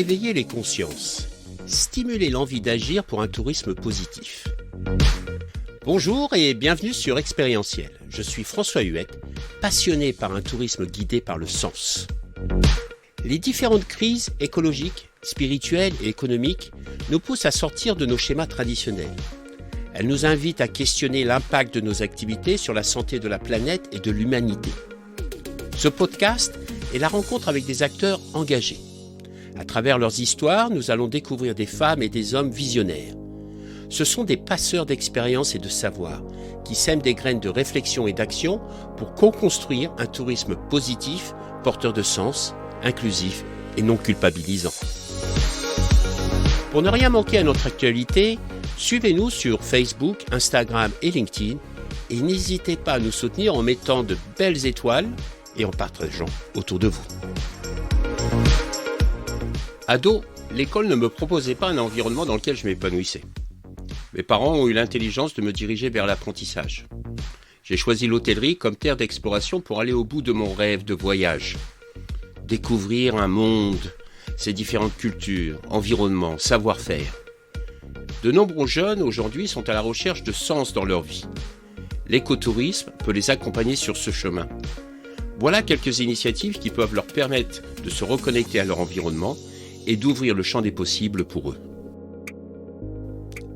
Éveiller les consciences. Stimuler l'envie d'agir pour un tourisme positif. Bonjour et bienvenue sur Expérientiel. Je suis François Huette, passionné par un tourisme guidé par le sens. Les différentes crises écologiques, spirituelles et économiques nous poussent à sortir de nos schémas traditionnels. Elles nous invitent à questionner l'impact de nos activités sur la santé de la planète et de l'humanité. Ce podcast est la rencontre avec des acteurs engagés. À travers leurs histoires, nous allons découvrir des femmes et des hommes visionnaires. Ce sont des passeurs d'expérience et de savoir qui sèment des graines de réflexion et d'action pour co-construire un tourisme positif, porteur de sens, inclusif et non culpabilisant. Pour ne rien manquer à notre actualité, suivez-nous sur Facebook, Instagram et LinkedIn et n'hésitez pas à nous soutenir en mettant de belles étoiles et en partageant autour de vous. Ado, l'école ne me proposait pas un environnement dans lequel je m'épanouissais. Mes parents ont eu l'intelligence de me diriger vers l'apprentissage. J'ai choisi l'hôtellerie comme terre d'exploration pour aller au bout de mon rêve de voyage. Découvrir un monde, ses différentes cultures, environnements, savoir-faire. De nombreux jeunes aujourd'hui sont à la recherche de sens dans leur vie. L'écotourisme peut les accompagner sur ce chemin. Voilà quelques initiatives qui peuvent leur permettre de se reconnecter à leur environnement et d'ouvrir le champ des possibles pour eux.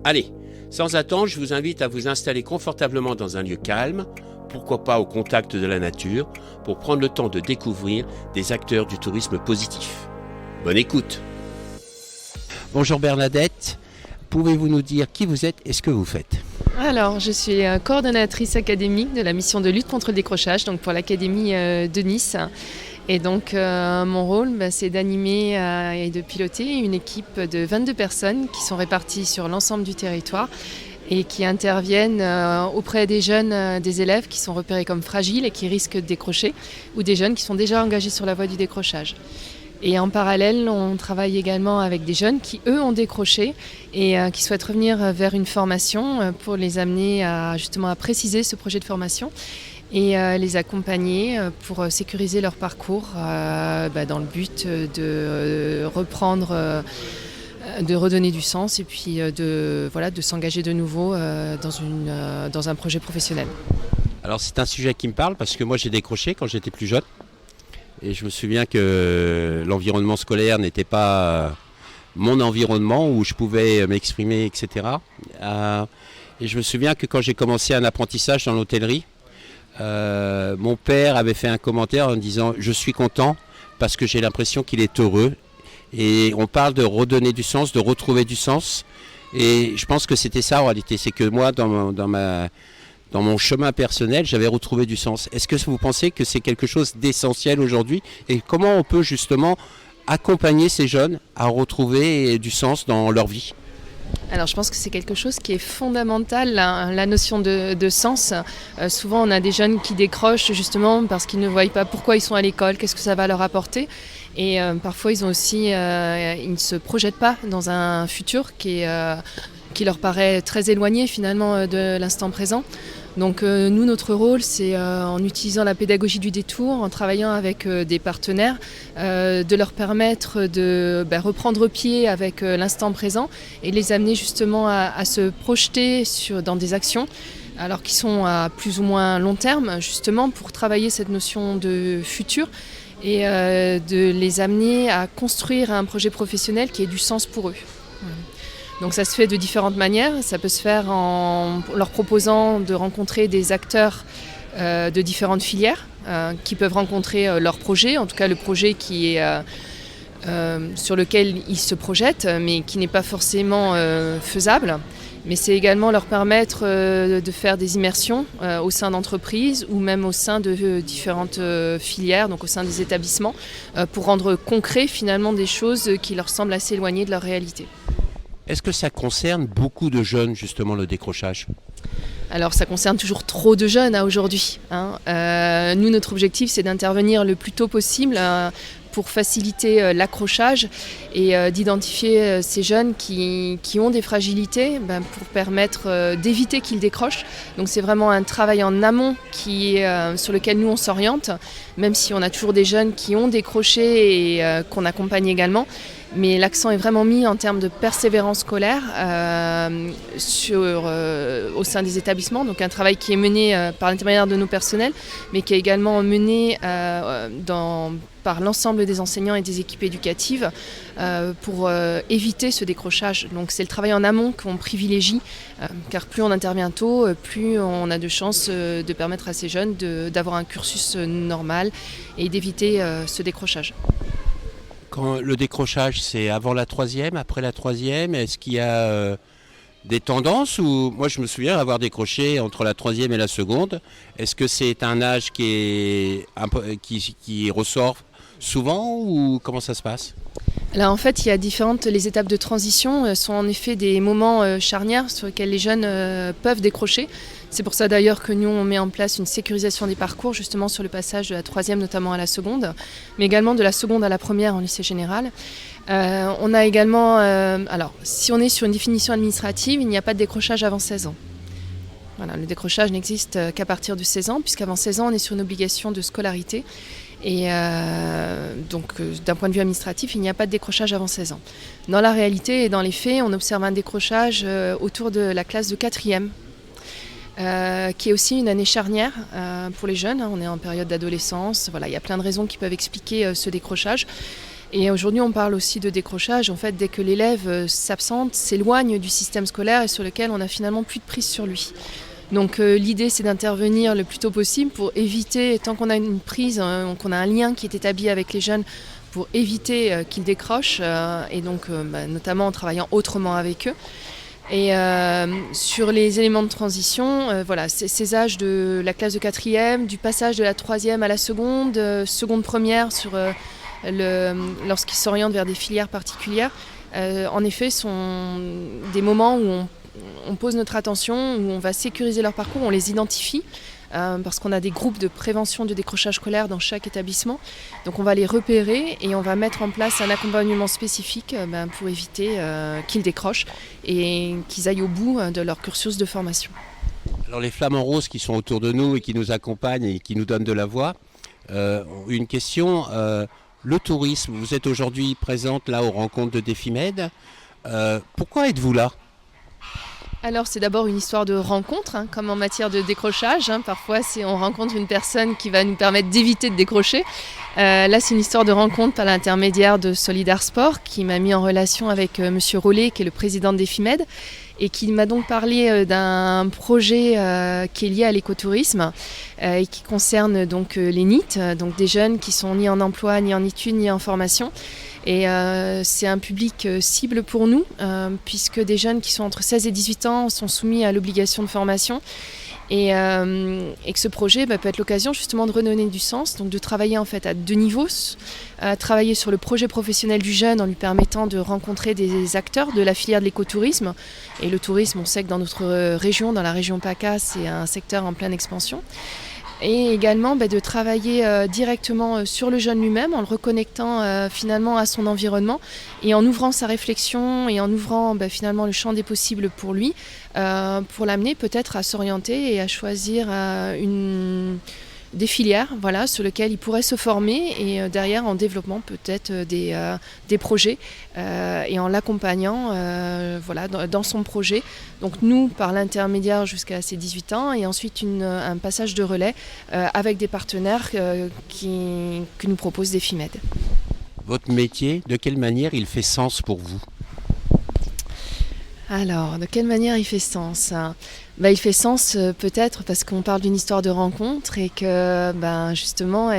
Allez, sans attendre, je vous invite à vous installer confortablement dans un lieu calme, pourquoi pas au contact de la nature, pour prendre le temps de découvrir des acteurs du tourisme positif. Bonne écoute. Bonjour Bernadette, pouvez-vous nous dire qui vous êtes et ce que vous faites ? Alors, je suis coordonnatrice académique de la mission de lutte contre le décrochage, donc pour l'Académie de Nice. Et donc, mon rôle, c'est d'animer et de piloter une équipe de 22 personnes qui sont réparties sur l'ensemble du territoire et qui interviennent auprès des jeunes, des élèves qui sont repérés comme fragiles et qui risquent de décrocher, ou des jeunes qui sont déjà engagés sur la voie du décrochage. Et en parallèle, on travaille également avec des jeunes qui, eux, ont décroché et qui souhaitent revenir vers une formation pour les amener à préciser ce projet de formation et les accompagner pour sécuriser leur parcours dans le but de reprendre, de redonner du sens et puis de s'engager de nouveau dans un projet professionnel. Alors c'est un sujet qui me parle parce que moi j'ai décroché quand j'étais plus jeune. Et je me souviens que l'environnement scolaire n'était pas mon environnement où je pouvais m'exprimer, etc. Et je me souviens que quand j'ai commencé un apprentissage dans l'hôtellerie, mon père avait fait un commentaire en disant « Je suis content parce que j'ai l'impression qu'il est heureux ». Et on parle de redonner du sens, de retrouver du sens. Et je pense que c'était ça en réalité. C'est que moi, dans mon chemin personnel, j'avais retrouvé du sens. Est-ce que vous pensez que c'est quelque chose d'essentiel aujourd'hui ? Et comment on peut justement accompagner ces jeunes à retrouver du sens dans leur vie ? Alors je pense que c'est quelque chose qui est fondamental, la notion de sens. Souvent on a des jeunes qui décrochent justement parce qu'ils ne voient pas pourquoi ils sont à l'école, qu'est-ce que ça va leur apporter. Et parfois ils ne se projettent pas dans un futur qui leur paraît très éloigné finalement de l'instant présent. Donc nous, notre rôle, c'est en utilisant la pédagogie du détour, en travaillant avec des partenaires, de leur permettre de reprendre pied avec l'instant présent et les amener justement à se projeter dans des actions, alors qui sont à plus ou moins long terme, justement pour travailler cette notion de futur et de les amener à construire un projet professionnel qui ait du sens pour eux. Donc ça se fait de différentes manières. Ça peut se faire en leur proposant de rencontrer des acteurs de différentes filières qui peuvent rencontrer leur projet, en tout cas le projet qui est sur lequel ils se projettent, mais qui n'est pas forcément faisable. Mais c'est également leur permettre de faire des immersions au sein d'entreprises ou même au sein de différentes filières, donc au sein des établissements, pour rendre concret finalement des choses qui leur semblent assez éloignées de leur réalité. Est-ce que ça concerne beaucoup de jeunes, justement, le décrochage ? Alors ça concerne toujours trop de jeunes aujourd'hui. Nous, notre objectif, c'est d'intervenir le plus tôt possible pour faciliter l'accrochage et d'identifier ces jeunes qui ont des fragilités pour permettre d'éviter qu'ils décrochent. Donc c'est vraiment un travail en amont sur lequel nous on s'oriente, même si on a toujours des jeunes qui ont décroché et qu'on accompagne également. Mais l'accent est vraiment mis en termes de persévérance scolaire au sein des établissements. Donc un travail qui est mené par l'intermédiaire de nos personnels, mais qui est également mené par l'ensemble des enseignants et des équipes éducatives pour éviter ce décrochage. Donc c'est le travail en amont qu'on privilégie, car plus on intervient tôt, plus on a de chances de permettre à ces jeunes d'avoir un cursus normal et d'éviter ce décrochage. Quand le décrochage, c'est avant la troisième, après la troisième, est-ce qu'il y a des tendances ou moi je me souviens avoir décroché entre la troisième et la seconde. Est-ce que c'est un âge qui ressort souvent ou comment ça se passe ? Là, en fait, il y a les étapes de transition sont en effet des moments charnières sur lesquels les jeunes peuvent décrocher. C'est pour ça d'ailleurs que nous, on met en place une sécurisation des parcours, justement sur le passage de la troisième notamment à la seconde, mais également de la seconde à la première en lycée général. On a également, alors si on est sur une définition administrative, il n'y a pas de décrochage avant 16 ans. Voilà, le décrochage n'existe qu'à partir de 16 ans, puisqu'avant 16 ans, on est sur une obligation de scolarité. Et donc d'un point de vue administratif, il n'y a pas de décrochage avant 16 ans. Dans la réalité et dans les faits, on observe un décrochage autour de la classe de 4e, qui est aussi une année charnière pour les jeunes. On est en période d'adolescence. Voilà, il y a plein de raisons qui peuvent expliquer ce décrochage. Et aujourd'hui, on parle aussi de décrochage. En fait, dès que l'élève s'absente, s'éloigne du système scolaire et sur lequel on n'a finalement plus de prise sur lui. Donc l'idée, c'est d'intervenir le plus tôt possible pour éviter, tant qu'on a une prise, qu'on a un lien qui est établi avec les jeunes, pour éviter qu'ils décrochent, et donc notamment en travaillant autrement avec eux. Et sur les éléments de transition, voilà, ces âges de la classe de 4e, du passage de la 3e à la seconde, seconde première, lorsqu'ils s'orientent vers des filières particulières, en effet, sont des moments où on pose notre attention, où on va sécuriser leur parcours, on les identifie, parce qu'on a des groupes de prévention de décrochage scolaire dans chaque établissement. Donc on va les repérer et on va mettre en place un accompagnement spécifique pour éviter qu'ils décrochent et qu'ils aillent au bout de leur cursus de formation. Alors les flamants roses qui sont autour de nous et qui nous accompagnent et qui nous donnent de la voix, une question, le tourisme, vous êtes aujourd'hui présente là aux rencontres de Defimed, pourquoi êtes-vous là ? Alors c'est d'abord une histoire de rencontre, comme en matière de décrochage. Parfois on rencontre une personne qui va nous permettre d'éviter de décrocher. Là c'est une histoire de rencontre par l'intermédiaire de Solidar Sport qui m'a mis en relation avec Monsieur Rollet qui est le président de Defimed et qui m'a donc parlé d'un projet qui est lié à l'écotourisme et qui concerne donc les NEET, donc des jeunes qui sont ni en emploi, ni en études, ni en formation. Et c'est un public cible pour nous, puisque des jeunes qui sont entre 16 et 18 ans sont soumis à l'obligation de formation. Et que ce projet peut être l'occasion justement de redonner du sens, donc de travailler en fait à deux niveaux, travailler sur le projet professionnel du jeune en lui permettant de rencontrer des acteurs de la filière de l'écotourisme. Et le tourisme, on sait que dans notre région, dans la région PACA, c'est un secteur en pleine expansion. Et également de travailler directement sur le jeune lui-même en le reconnectant finalement à son environnement et en ouvrant sa réflexion et en ouvrant finalement le champ des possibles pour lui, pour l'amener peut-être à s'orienter et à choisir des filières sur lesquelles il pourrait se former et derrière en développement peut-être des projets et en l'accompagnant dans son projet. Donc nous par l'intermédiaire jusqu'à ses 18 ans et ensuite un passage de relais avec des partenaires que nous propose Defimed. Votre métier, de quelle manière il fait sens pour vous ? Alors, de quelle manière il fait sens ? Il fait sens peut-être parce qu'on parle d'une histoire de rencontre et que justement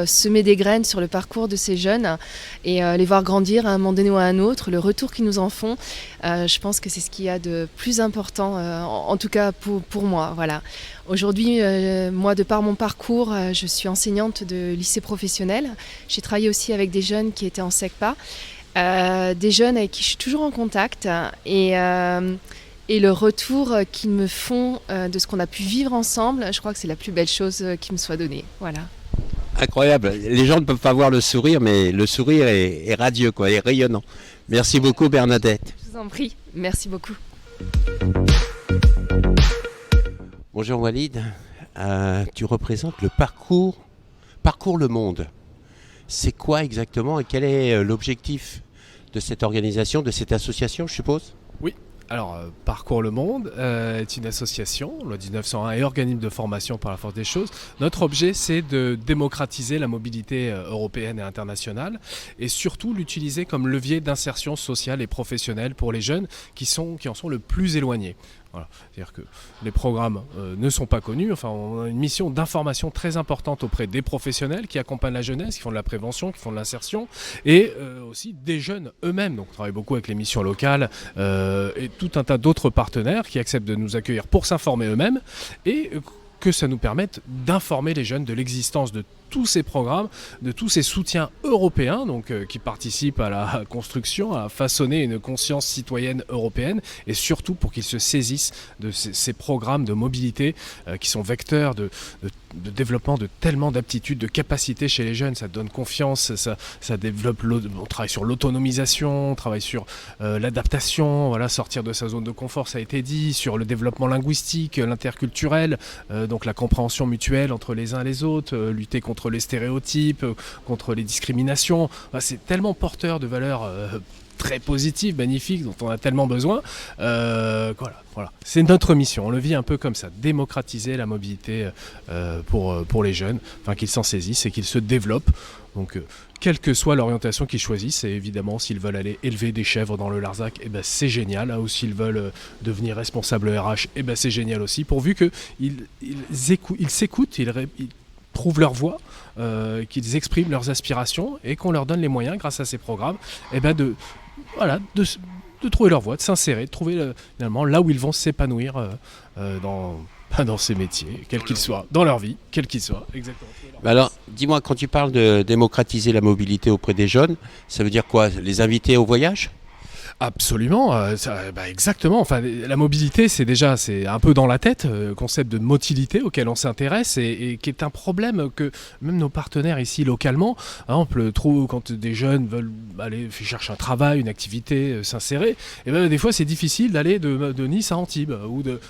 semer des graines sur le parcours de ces jeunes et les voir grandir à un moment donné ou à un autre, le retour qu'ils nous en font, je pense que c'est ce qu'il y a de plus important, en tout cas pour moi. Voilà. Aujourd'hui, moi de par mon parcours, je suis enseignante de lycée professionnel. J'ai travaillé aussi avec des jeunes qui étaient en SECPA. Des jeunes avec qui je suis toujours en contact et le retour qu'ils me font de ce qu'on a pu vivre ensemble, je crois que c'est la plus belle chose qui me soit donnée. Voilà. Incroyable, les gens ne peuvent pas voir le sourire, mais le sourire est radieux, est rayonnant. Merci beaucoup Bernadette. Je vous en prie, merci beaucoup. Bonjour Walid, tu représentes le Parcours le Monde. C'est quoi exactement et quel est l'objectif de cette organisation, de cette association, je suppose? Oui. Alors, Parcours le Monde est une association, loi 1901, et organisme de formation par la force des choses. Notre objet, c'est de démocratiser la mobilité européenne et internationale et surtout l'utiliser comme levier d'insertion sociale et professionnelle pour les jeunes qui en sont le plus éloignés. Voilà. C'est-à-dire que les programmes ne sont pas connus. Enfin, on a une mission d'information très importante auprès des professionnels qui accompagnent la jeunesse, qui font de la prévention, qui font de l'insertion, et aussi des jeunes eux-mêmes. Donc, on travaille beaucoup avec les missions locales et tout un tas d'autres partenaires qui acceptent de nous accueillir pour s'informer eux-mêmes et que ça nous permette d'informer les jeunes de l'existence de tous ces programmes, de tous ces soutiens européens qui participent à la construction, à façonner une conscience citoyenne européenne et surtout pour qu'ils se saisissent de ces programmes de mobilité qui sont vecteurs de développement de tellement d'aptitudes, de capacités chez les jeunes. Ça donne confiance, ça développe, on travaille sur l'autonomisation, on travaille sur l'adaptation, voilà, sortir de sa zone de confort, ça a été dit, sur le développement linguistique, l'interculturel, donc la compréhension mutuelle entre les uns et les autres, lutter contre les stéréotypes, contre les discriminations. C'est tellement porteur de valeurs très positives, magnifiques, dont on a tellement besoin. Voilà. C'est notre mission, on le vit un peu comme ça, démocratiser la mobilité pour les jeunes, enfin qu'ils s'en saisissent et qu'ils se développent. Donc, quelle que soit l'orientation qu'ils choisissent, et évidemment, s'ils veulent aller élever des chèvres dans le Larzac, c'est génial. Ou s'ils veulent devenir responsables RH, c'est génial aussi, pourvu qu'ils s'écoutent, ils trouvent leur voix, qu'ils expriment leurs aspirations et qu'on leur donne les moyens, grâce à ces programmes, de trouver leur voie, de s'insérer, de trouver finalement là où ils vont s'épanouir dans ces métiers, quels qu'ils soient, dans leur vie, quels qu'ils soient. Exactement. Alors, dis-moi, quand tu parles de démocratiser la mobilité auprès des jeunes, ça veut dire quoi? Les inviter au voyage? Absolument, exactement. Enfin, la mobilité, c'est un peu dans la tête, concept de motilité auquel on s'intéresse et qui est un problème que même nos partenaires ici localement, par exemple, quand des jeunes veulent aller chercher un travail, une activité, s'insérer, des fois c'est difficile d'aller de Nice à Antibes.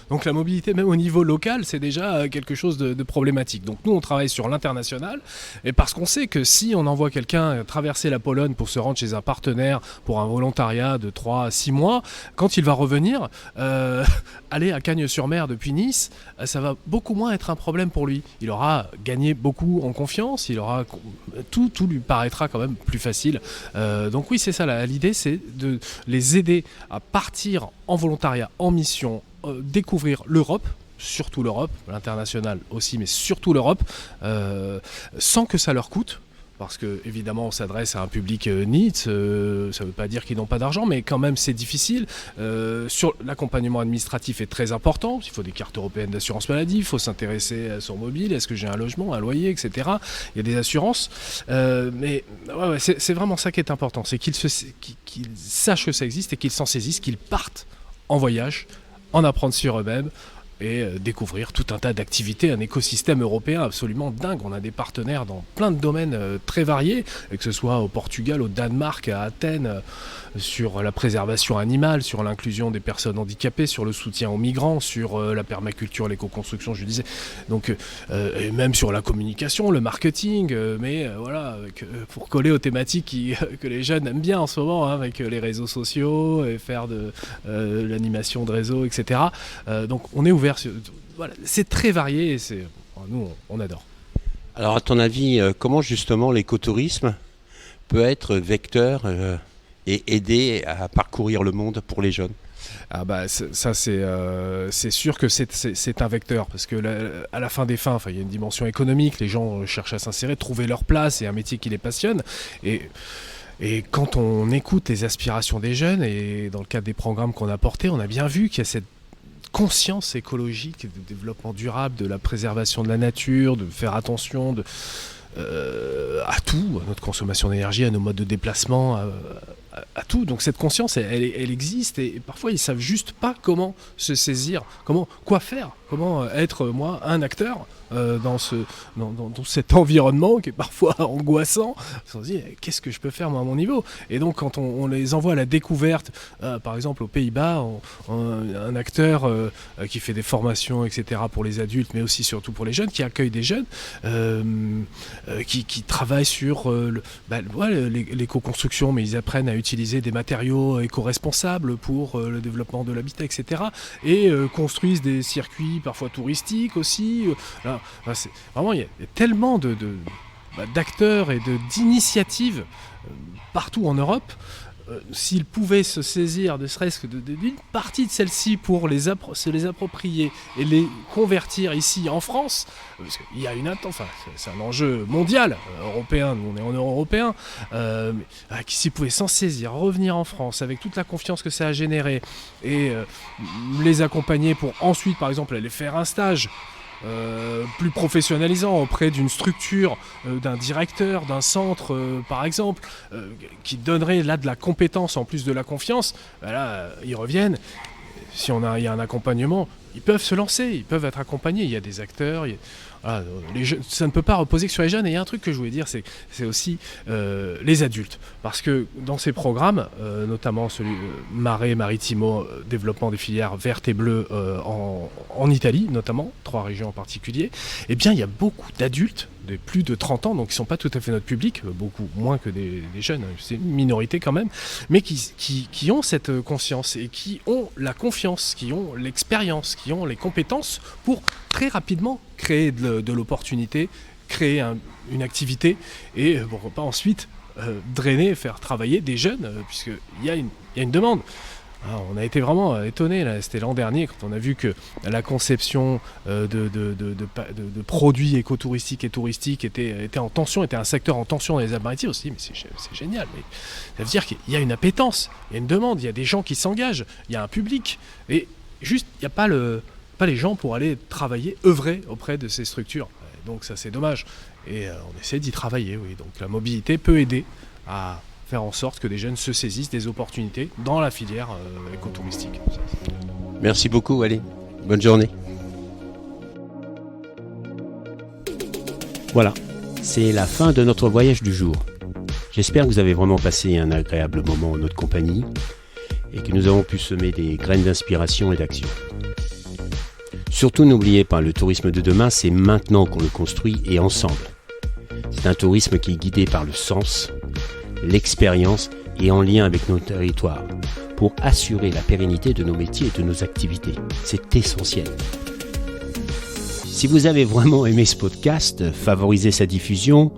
Donc la mobilité, même au niveau local, c'est déjà quelque chose de problématique. Donc nous, on travaille sur l'international, et parce qu'on sait que si on envoie quelqu'un traverser la Pologne pour se rendre chez un partenaire pour un volontariat de 3 à 6 mois, quand il va revenir, aller à Cagnes-sur-Mer depuis Nice, ça va beaucoup moins être un problème pour lui. Il aura gagné beaucoup en confiance, tout lui paraîtra quand même plus facile. Donc oui, c'est ça, l'idée, c'est de les aider à partir en volontariat, en mission, découvrir l'Europe, surtout l'Europe, l'international aussi, mais surtout l'Europe, sans que ça leur coûte. Parce que évidemment on s'adresse à un public NEET, ça ne veut pas dire qu'ils n'ont pas d'argent, mais quand même c'est difficile. Sur l'accompagnement administratif est très important, il faut des cartes européennes d'assurance maladie, il faut s'intéresser à son mobile, est-ce que j'ai un logement, un loyer, etc. Il y a des assurances, mais c'est vraiment ça qui est important, c'est qu'ils sachent que ça existe et qu'ils s'en saisissent, qu'ils partent en voyage, en apprendre sur eux-mêmes, et découvrir tout un tas d'activités, un écosystème européen absolument dingue. On a des partenaires dans plein de domaines très variés, que ce soit au Portugal, au Danemark, à Athènes, sur la préservation animale, sur l'inclusion des personnes handicapées, sur le soutien aux migrants, sur la permaculture, l'éco-construction, je disais. Donc, et même sur la communication, le marketing, pour coller aux thématiques que les jeunes aiment bien en ce moment, avec les réseaux sociaux, et faire de l'animation de réseau, etc. Donc on est ouvert. C'est très varié et nous on adore. Alors à ton avis, comment justement l'écotourisme peut être vecteur et aider à parcourir le monde pour les jeunes? Ça c'est sûr que c'est un vecteur, parce que à la fin des fins, il y a une dimension économique, les gens cherchent à s'insérer, trouver leur place et un métier qui les passionne, et quand on écoute les aspirations des jeunes, et dans le cadre des programmes qu'on a portés, on a bien vu qu'il y a cette conscience écologique, de développement durable, de la préservation de la nature, de faire attention à tout, à notre consommation d'énergie, à nos modes de déplacement, à tout. Donc cette conscience, elle existe, et parfois ils savent juste pas comment se saisir, quoi faire, comment être moi un acteur dans cet environnement qui est parfois angoissant. On se dit, qu'est-ce que je peux faire moi à mon niveau? Et donc quand on les envoie à la découverte, par exemple aux Pays-Bas, un acteur qui fait des formations, etc. pour les adultes, mais aussi surtout pour les jeunes, qui accueille des jeunes, qui travaillent sur l'éco-construction, mais ils apprennent à utiliser des matériaux éco-responsables pour le développement de l'habitat, etc. Et construisent des circuits parfois touristiques aussi. C'est, vraiment, il y a tellement d'acteurs et d'initiatives partout en Europe. S'ils pouvaient se saisir ne serait-ce que d'une partie de celles-ci pour se les approprier et les convertir ici en France, parce qu'il y a c'est un enjeu mondial, européen, nous on est en Euro européen, s'ils pouvaient s'en saisir, revenir en France avec toute la confiance que ça a généré et les accompagner pour ensuite par exemple aller faire un stage plus professionnalisant auprès d'une structure, d'un directeur, d'un centre par exemple, qui donnerait là de la compétence en plus de la confiance, là ils reviennent, il y a un accompagnement, ils peuvent se lancer, ils peuvent être accompagnés, il y a des acteurs, ça ne peut pas reposer que sur les jeunes. Et il y a un truc que je voulais dire, c'est aussi les adultes, parce que dans ces programmes, notamment celui Mare Maritimo, développement des filières vertes et bleues en Italie notamment, 3 régions en particulier, eh bien il y a beaucoup d'adultes de plus de 30 ans, donc qui ne sont pas tout à fait notre public, beaucoup moins que des jeunes, c'est une minorité quand même, mais qui ont cette conscience et qui ont la confiance, qui ont l'expérience, qui ont les compétences pour très rapidement créer de l'opportunité, créer une activité et pourquoi pas ensuite drainer, faire travailler des jeunes, puisqu'il y a une demande. Alors, on a été vraiment étonnés, là, c'était l'an dernier, quand on a vu que la conception de produits écotouristiques et touristiques était en tension, était un secteur en tension dans les Alpes-Maritimes aussi, mais c'est génial. Mais ça veut dire qu'il y a une appétence, il y a une demande, il y a des gens qui s'engagent, il y a un public, et juste, il n'y a pas les gens pour aller travailler, œuvrer auprès de ces structures. Donc ça, c'est dommage. Et on essaie d'y travailler, oui. Donc la mobilité peut aider à faire en sorte que des jeunes se saisissent des opportunités dans la filière écotouristique. Merci beaucoup, allez, bonne journée. Voilà, c'est la fin de notre voyage du jour. J'espère que vous avez vraiment passé un agréable moment en notre compagnie et que nous avons pu semer des graines d'inspiration et d'action. Surtout n'oubliez pas, le tourisme de demain, c'est maintenant qu'on le construit et ensemble. C'est un tourisme qui est guidé par le sens, l'expérience et en lien avec nos territoires pour assurer la pérennité de nos métiers et de nos activités. C'est essentiel. Si vous avez vraiment aimé ce podcast, favorisez sa diffusion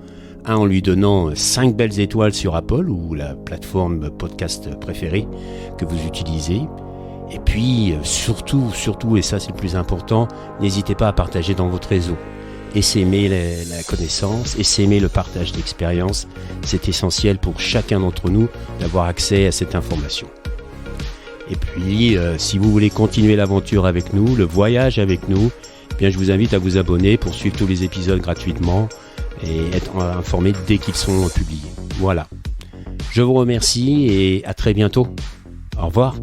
en lui donnant 5 belles étoiles sur Apple ou la plateforme podcast préférée que vous utilisez. Et puis surtout, et ça c'est le plus important, n'hésitez pas à partager dans votre réseau. Essaimer la connaissance, essaimer le partage d'expérience, c'est essentiel pour chacun d'entre nous d'avoir accès à cette information. Et puis, si vous voulez continuer l'aventure avec nous, le voyage avec nous, eh bien, je vous invite à vous abonner pour suivre tous les épisodes gratuitement et être informé dès qu'ils sont publiés. Voilà. Je vous remercie et à très bientôt. Au revoir.